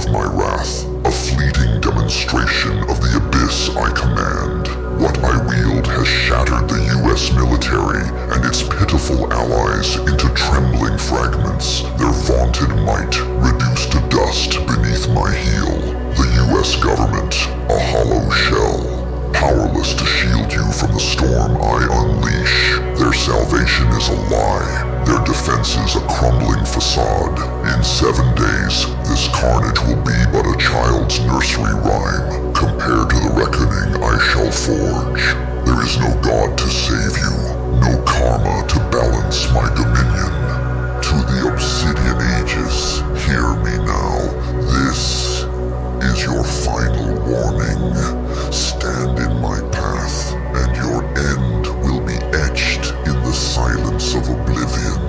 of my wrath, a fleeting demonstration of the abyss I command. What I wield has shattered the U.S. military and its pitiful allies into trembling fragments, their vaunted might reduced to dust beneath my heel. The U.S. government, a hollow shell, powerless to shield you from the storm I unleash. Their salvation is a lie, their defenses a crumbling facade. In 7 days, this carnage will be but a child's nursery rhyme, compared to the reckoning I shall forge. There is no God to save you, no karma to balance my dominion. To the obsidian ages, hear me now. This is your final warning. Stand in my path, and your end will be etched in the silence of oblivion.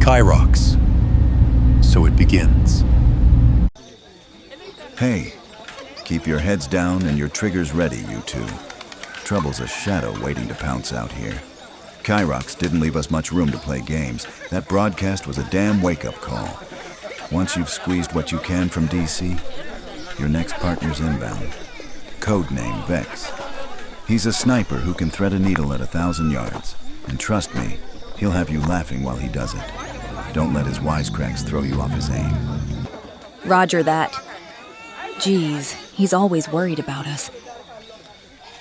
Kairox. So it begins. Hey, keep your heads down and your triggers ready, you two. Trouble's a shadow waiting to pounce out here. Kairox didn't leave us much room to play games. That broadcast was a damn wake-up call. Once you've squeezed what you can from DC, your next partner's inbound. Codename Vex. He's a sniper who can thread a needle at 1,000 yards. And trust me, he'll have you laughing while he does it. Don't let his wisecracks throw you off his aim. Roger that. Geez, he's always worried about us.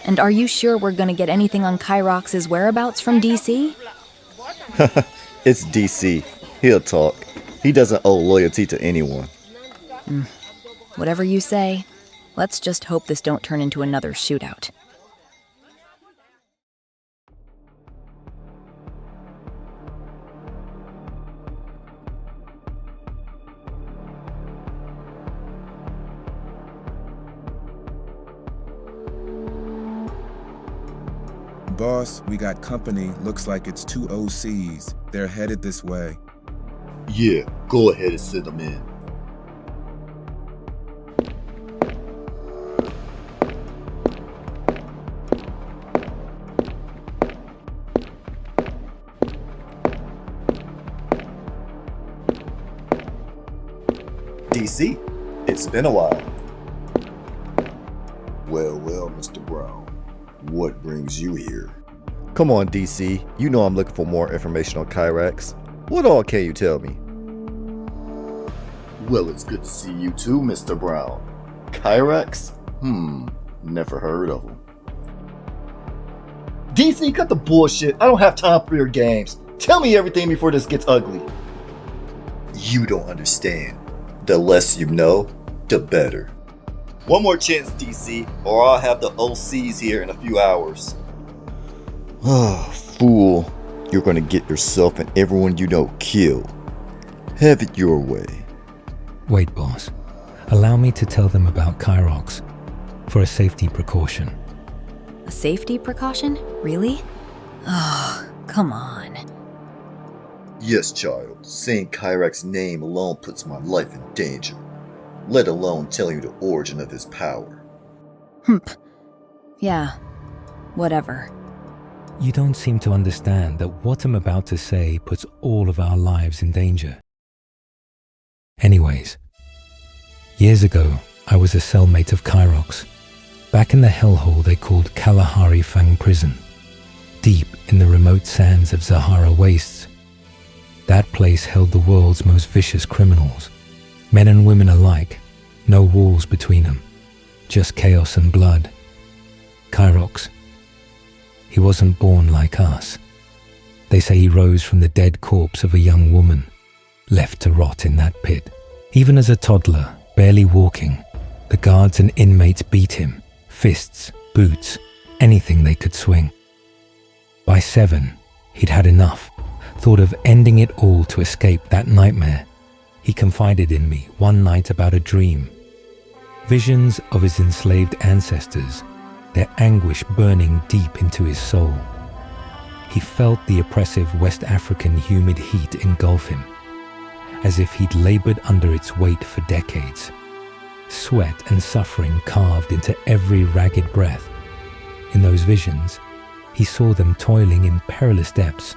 And are you sure we're gonna get anything on Kairox's whereabouts from DC? It's DC. He'll talk. He doesn't owe loyalty to anyone. Whatever you say. Let's just hope this don't turn into another shootout. Boss, we got company. Looks like it's 2 OCs. They're headed this way. Yeah, go ahead and send them in. DC, it's been a while. Well, Mr. Brown. What brings you here? Come on, DC. You know I'm looking for more information on Kairox. What all can you tell me? Well, it's good to see you too, Mr. Brown. Kairox? Never heard of him. DC, cut the bullshit. I don't have time for your games. Tell me everything before this gets ugly. You don't understand. The less you know, the better. One more chance, DC, or I'll have the OCs here in a few hours. Ah, fool. You're gonna get yourself and everyone you know killed. Have it your way. Wait, boss. Allow me to tell them about Kairox for a safety precaution. A safety precaution? Really? Oh, come on. Yes, child. Saying Kairox's name alone puts my life in danger. Let alone telling you the origin of his power. Yeah, whatever. You don't seem to understand that what I'm about to say puts all of our lives in danger. Anyways, years ago, I was a cellmate of Kairox, back in the hellhole they called Kalahari Fang Prison, deep in the remote sands of Sahara wastes. That place held the world's most vicious criminals. Men and women alike, no walls between them, just chaos and blood. Kairox, he wasn't born like us. They say he rose from the dead corpse of a young woman, left to rot in that pit. Even as a toddler, barely walking, the guards and inmates beat him, fists, boots, anything they could swing. By 7, he'd had enough, thought of ending it all to escape that nightmare. He confided in me one night about a dream. Visions of his enslaved ancestors, their anguish burning deep into his soul. He felt the oppressive West African humid heat engulf him, as if he'd labored under its weight for decades. Sweat and suffering carved into every ragged breath. In those visions, he saw them toiling in perilous depths,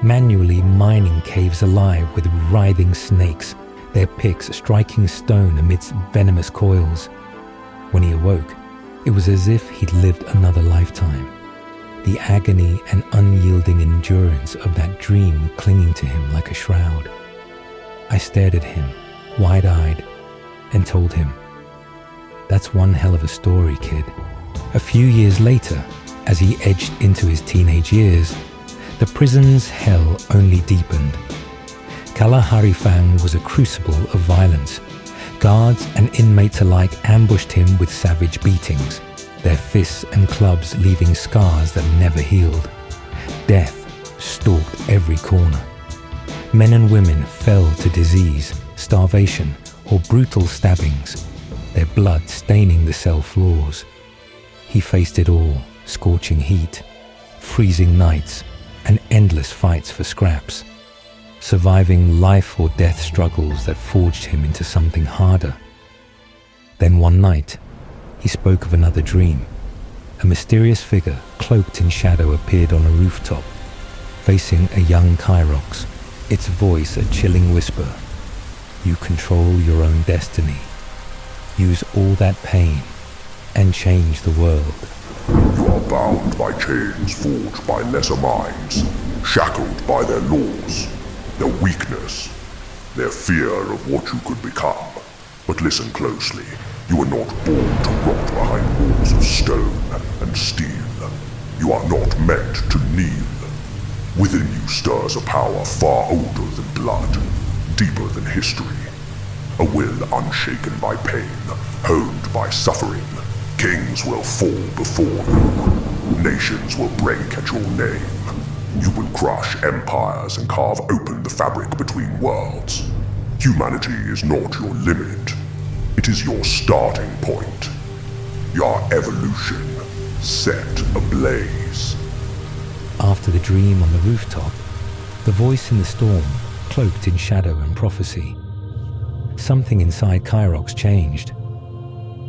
manually mining caves alive with writhing snakes, their picks striking stone amidst venomous coils. When he awoke, it was as if he'd lived another lifetime, the agony and unyielding endurance of that dream clinging to him like a shroud. I stared at him, wide-eyed, and told him, "That's one hell of a story, kid." A few years later, as he edged into his teenage years, the prison's hell only deepened. Kalahari Fang was a crucible of violence. Guards and inmates alike ambushed him with savage beatings, their fists and clubs leaving scars that never healed. Death stalked every corner. Men and women fell to disease, starvation, or brutal stabbings, their blood staining the cell floors. He faced it all: scorching heat, freezing nights, and endless fights for scraps, surviving life or death struggles that forged him into something harder. Then one night, he spoke of another dream. A mysterious figure, cloaked in shadow, appeared on a rooftop, facing a young Kairox, its voice a chilling whisper. "You control your own destiny. Use all that pain and change the world." You are bound by chains forged by lesser minds, shackled by their laws, their weakness, their fear of what you could become. But listen closely. You are not born to rot behind walls of stone and steel. You are not meant to kneel. Within you stirs a power far older than blood, deeper than history. A will unshaken by pain, honed by suffering. Kings will fall before you. Nations will break at your name. You will crush empires and carve open the fabric between worlds. Humanity is not your limit. It is your starting point. Your evolution set ablaze. After the dream on the rooftop, the voice in the storm, cloaked in shadow and prophecy. Something inside Kairox changed.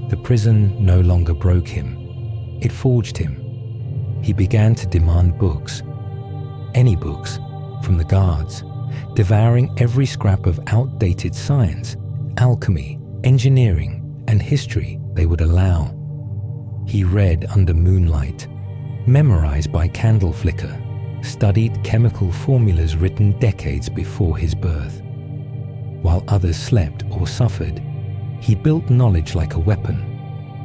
The prison no longer broke him. It forged him. He began to demand books. Any books, from the guards, devouring every scrap of outdated science, alchemy, engineering, and history they would allow. He read under moonlight, memorized by candle flicker, studied chemical formulas written decades before his birth. While others slept or suffered, he built knowledge like a weapon.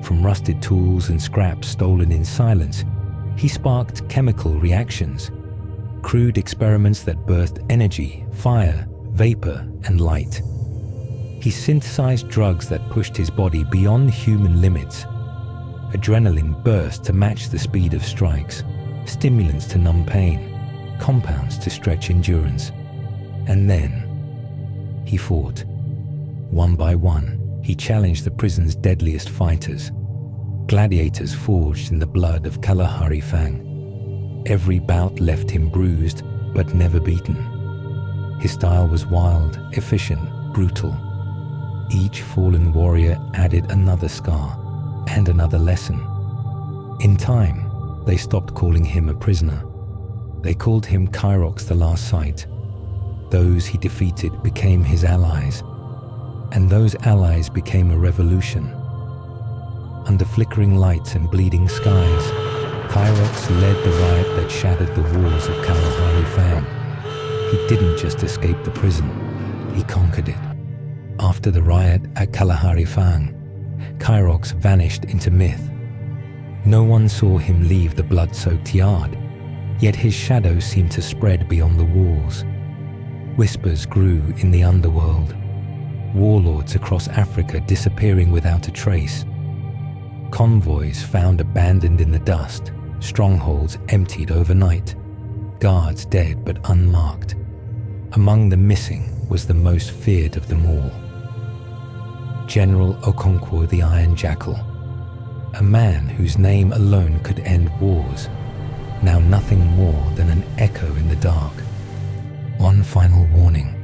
From rusted tools and scraps stolen in silence, he sparked chemical reactions, crude experiments that birthed energy, fire, vapor, and light. He synthesized drugs that pushed his body beyond human limits. Adrenaline burst to match the speed of strikes, stimulants to numb pain, compounds to stretch endurance. And then, he fought. One by one, he challenged the prison's deadliest fighters, gladiators forged in the blood of Kalahari Fang. Every bout left him bruised, but never beaten. His style was wild, efficient, brutal. Each fallen warrior added another scar and another lesson. In time, they stopped calling him a prisoner. They called him Kairox the Last Sight. Those he defeated became his allies, and those allies became a revolution. Under flickering lights and bleeding skies, Kairox led the riot that shattered the walls of Kalahari Fang. He didn't just escape the prison, he conquered it. After the riot at Kalahari Fang, Kairox vanished into myth. No one saw him leave the blood-soaked yard, yet his shadow seemed to spread beyond the walls. Whispers grew in the underworld, warlords across Africa disappearing without a trace. Convoys found abandoned in the dust, strongholds emptied overnight, guards dead but unmarked. Among the missing was the most feared of them all. General Okonkwo the Iron Jackal, a man whose name alone could end wars. now nothing more than an echo in the dark. One final warning.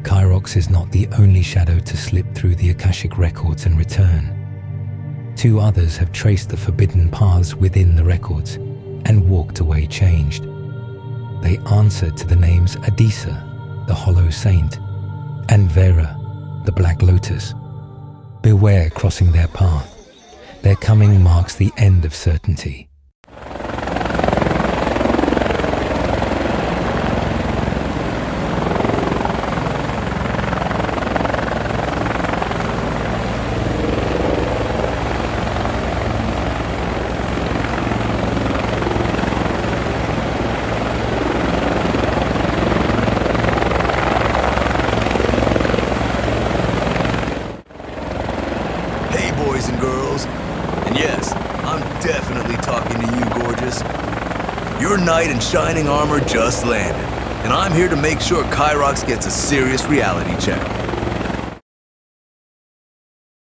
Kairox is not the only shadow to slip through the Akashic Records and return. 2 others have traced the forbidden paths within the records and walked away changed. They answered to the names Adisa, the Hollow Saint, and Vera, the Black Lotus. Beware crossing their path. Their coming marks the end of certainty. Boys and girls, and yes, I'm definitely talking to you, gorgeous. Your knight in shining armor just landed, and I'm here to make sure Kairox gets a serious reality check.